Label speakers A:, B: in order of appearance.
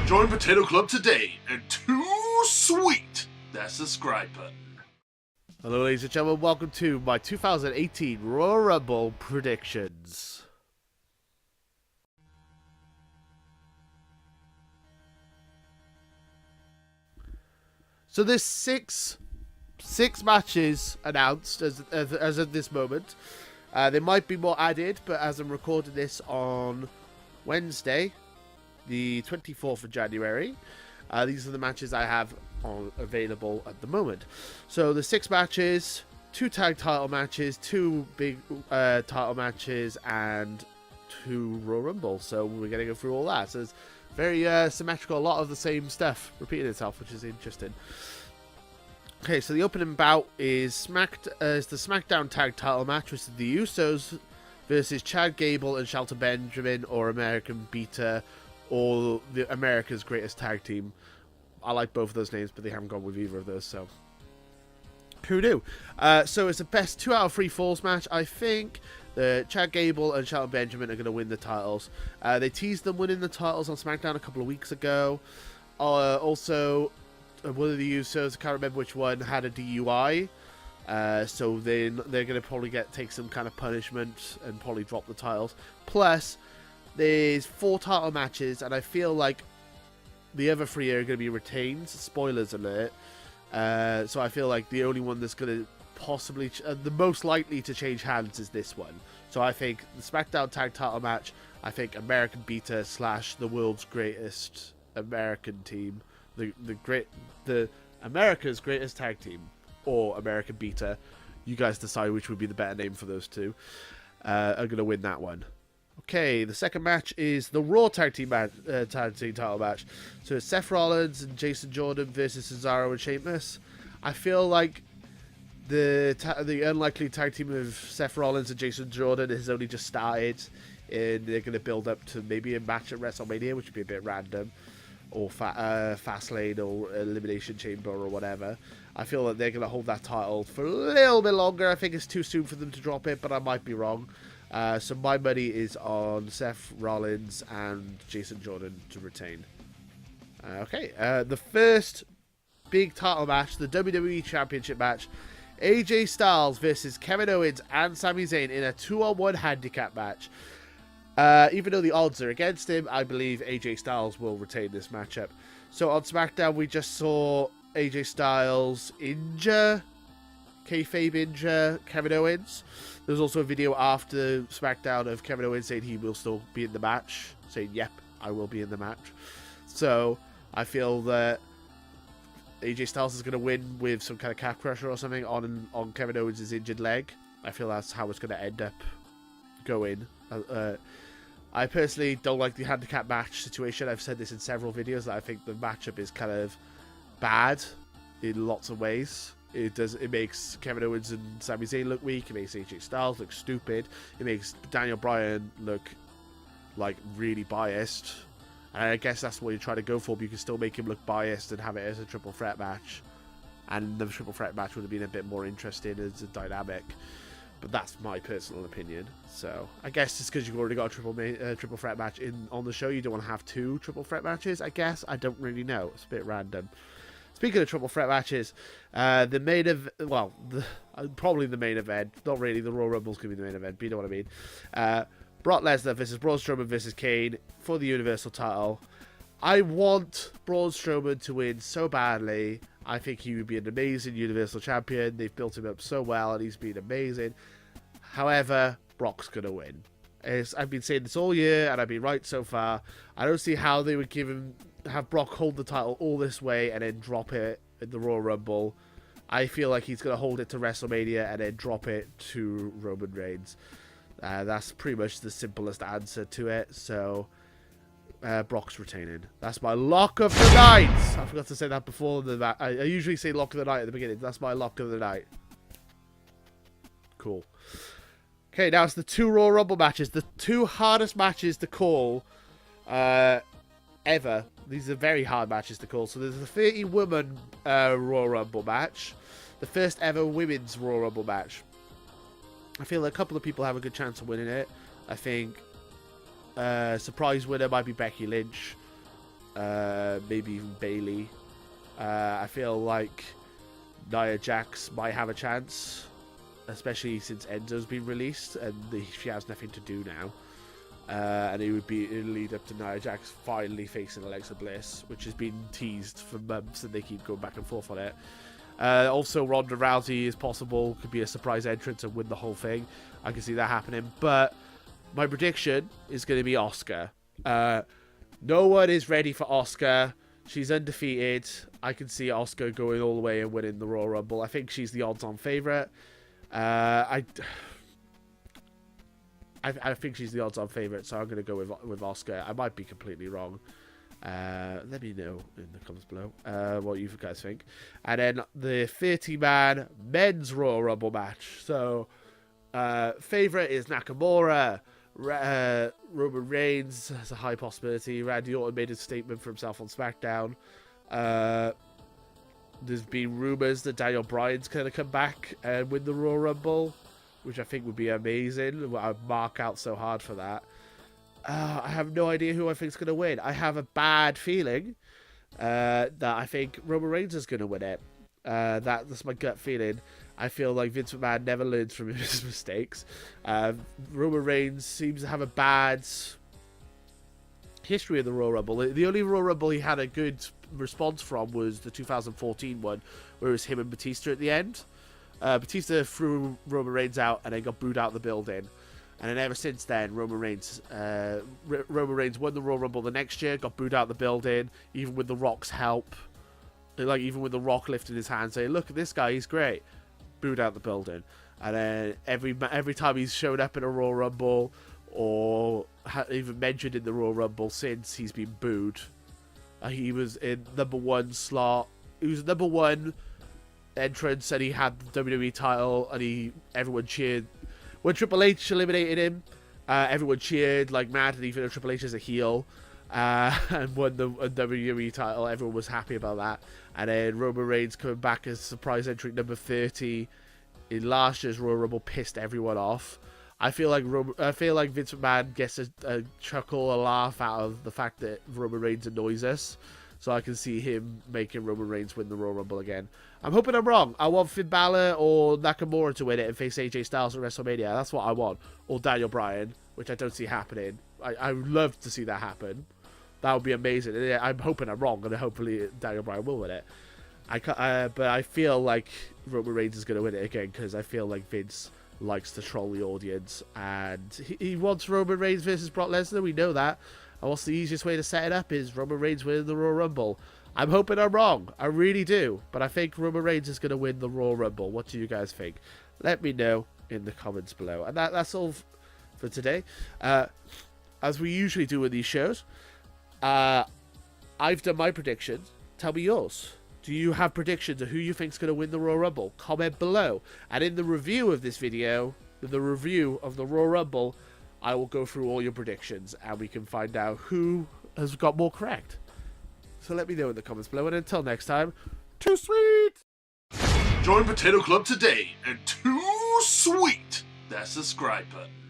A: Join Potato Club today and too sweet that subscribe button.
B: Hello ladies and gentlemen, welcome to my 2018 Royal Rumble predictions. So there's six matches announced as of this moment. There might be more added, but as I'm recording this on Wednesday, the 24th of January, these are the matches I have available at the moment. So the 6 matches, 2 tag title matches, 2 big title matches, and 2 Royal Rumble. So we're going to go through all that. So it's very symmetrical, a lot of the same stuff repeating itself, which is interesting. Okay, so the opening bout is the SmackDown tag title match, which is the Usos versus Chad Gable and Shelton Benjamin, or American Beta, or the America's Greatest Tag Team. I like both of those names, but they haven't gone with either of those, so who knew? So it's the best 2 out of 3 falls match. I think Chad Gable and Shelton Benjamin are going to win the titles. They teased them winning the titles on SmackDown a couple of weeks ago. Also, one of the Usos, I can't remember which one, had a DUI. So they're going to probably take some kind of punishment and probably drop the titles. Plus, there's 4 title matches, and I feel like the other 3 are going to be retained. Spoilers alert. So I feel like the only one that's going to possibly, the most likely to change hands is this one. So I think the SmackDown tag title match, I think American Beta / the world's greatest American team, the America's greatest tag team, or American Beta. You guys decide which would be the better name for those two. Are going to win that one. Okay, the second match is the Raw tag team title match. So it's Seth Rollins and Jason Jordan versus Cesaro and Sheamus. I feel like the unlikely tag team of Seth Rollins and Jason Jordan has only just started, and they're going to build up to maybe a match at WrestleMania, which would be a bit random, or Fastlane or Elimination Chamber or whatever. I feel like they're going to hold that title for a little bit longer. I think it's too soon for them to drop it, but I might be wrong. So my money is on Seth Rollins and Jason Jordan to retain. Okay, the first big title match, the WWE Championship match, AJ Styles versus Kevin Owens and Sami Zayn in a 2-on-1 handicap match. Even though the odds are against him, I believe AJ Styles will retain this matchup. So on SmackDown, we just saw AJ Styles kayfabe injure Kevin Owens. There's also a video after SmackDown of Kevin Owens saying he will still be in the match, saying, yep, I will be in the match. So I feel that AJ Styles is going to win with some kind of calf crusher or something on Kevin Owens' injured leg. I feel that's how it's going to end up going. I personally don't like the handicap match situation. I've said this in several videos, that I think the matchup is kind of bad in lots of ways. It makes Kevin Owens and Sami Zayn look weak. It makes AJ Styles look stupid. It makes Daniel Bryan look like really biased. And I guess that's what you're trying to go for, but you can still make him look biased and have it as a triple threat match. And the triple threat match would have been a bit more interesting as a dynamic. But that's my personal opinion. So I guess it's because you've already got a triple threat match on the show. You don't want to have 2 triple threat matches, I guess. I don't really know. It's a bit random. Speaking of triple threat matches, the main event, well, probably the main event, not really, the Royal Rumble's going to be the main event, but you know what I mean. Brock Lesnar versus Braun Strowman versus Kane for the Universal title. I want Braun Strowman to win so badly. I think he would be an amazing Universal Champion. They've built him up so well, and he's been amazing. However, Brock's going to win. I've been saying this all year, and I've been right so far. I don't see how they would have Brock hold the title all this way and then drop it in the Royal Rumble. I feel like he's going to hold it to WrestleMania and then drop it to Roman Reigns. That's pretty much the simplest answer to it. So, Brock's retaining. That's my lock of the night. I forgot to say that before. I usually say lock of the night at the beginning. That's my lock of the night. Cool. Okay, now it's the 2 Royal Rumble matches. The 2 hardest matches to call ever. These are very hard matches to call. So there's the 30-woman Royal Rumble match. The first ever women's Royal Rumble match. I feel like a couple of people have a good chance of winning it. I think surprise winner might be Becky Lynch. maybe even Bailey. I feel like Nia Jax might have a chance, especially since Enzo's been released and she has nothing to do now. And it'll lead up to Nia Jax finally facing Alexa Bliss, which has been teased for months, and they keep going back and forth on it. Also, Ronda Rousey is possible, could be a surprise entrance and win the whole thing. I can see that happening, but my prediction is going to be Asuka. No one is ready for Asuka. She's undefeated. I can see Asuka going all the way and winning the Royal Rumble. I think she's the odds-on favourite. I think she's the odds-on favourite, so I'm going to go with Asuka. I might be completely wrong. Let me know in the comments below what you guys think. And then the 30-man men's Royal Rumble match. So, favourite is Nakamura. Roman Reigns has a high possibility. Randy Orton made a statement for himself on SmackDown. There's been rumours that Daniel Bryan's going to come back and win the Royal Rumble, which I think would be amazing. I'd mark out so hard for that. I have no idea who I think is going to win. I have a bad feeling that I think Roman Reigns is going to win it. That's my gut feeling. I feel like Vince McMahon never learns from his mistakes. Roman Reigns seems to have a bad history of the Royal Rumble. The only Royal Rumble he had a good response from was the 2014 one, where it was him and Batista at the end. Batista threw Roman Reigns out and then got booed out of the building. And then ever since then, Roman Reigns won the Royal Rumble the next year, got booed out of the building, even with The Rock's help. Like, even with The Rock lifting his hand saying, look at this guy, he's great. Booed out the building. And then every time he's shown up in a Royal Rumble or even mentioned in the Royal Rumble since, he's been booed. He was in #1 slot. He was #1 entrance and he had the WWE title and everyone cheered. When Triple H eliminated him, everyone cheered like mad, and even though Triple H is a heel and won the WWE title, everyone was happy about that. And then Roman Reigns coming back as surprise entry number 30 in last year's Royal Rumble pissed everyone off. I feel like Vince McMahon gets a chuckle, a laugh out of the fact that Roman Reigns annoys us. So I can see him making Roman Reigns win the Royal Rumble again. I'm hoping I'm wrong. I want Finn Balor or Nakamura to win it and face AJ Styles at WrestleMania. That's what I want. Or Daniel Bryan, which I don't see happening. I would love to see that happen. That would be amazing. And I'm hoping I'm wrong, and hopefully Daniel Bryan will win it. But I feel like Roman Reigns is going to win it again because I feel like Vince likes to troll the audience. And he wants Roman Reigns versus Brock Lesnar. We know that. And what's the easiest way to set it up is Roman Reigns winning the Royal Rumble. I'm hoping I'm wrong. I really do. But I think Roman Reigns is going to win the Royal Rumble. What do you guys think? Let me know in the comments below. And that's all for today. As we usually do with these shows, I've done my predictions. Tell me yours. Do you have predictions of who you think is going to win the Royal Rumble? Comment below. And in the review of this video, the review of the Royal Rumble, I will go through all your predictions and we can find out who has got more correct. So let me know in the comments below, and until next time, too sweet!
A: Join Potato Club today and too sweet that subscribe button.